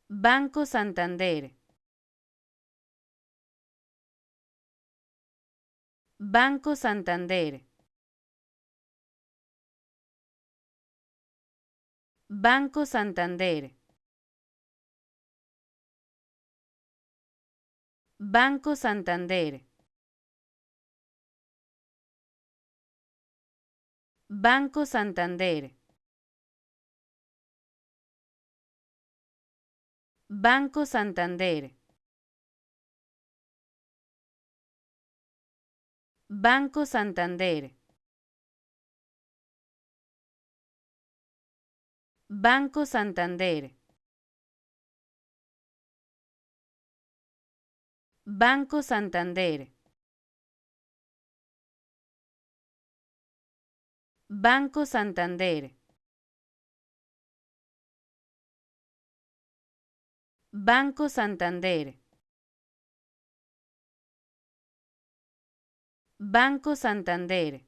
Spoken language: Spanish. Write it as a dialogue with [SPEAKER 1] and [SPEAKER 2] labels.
[SPEAKER 1] Banco Santander. Banco Santander. Banco Santander. Banco Santander. Banco Santander. Banco Santander. Banco Santander. Banco Santander. Banco Santander. Banco Santander. Banco Santander. Banco Santander.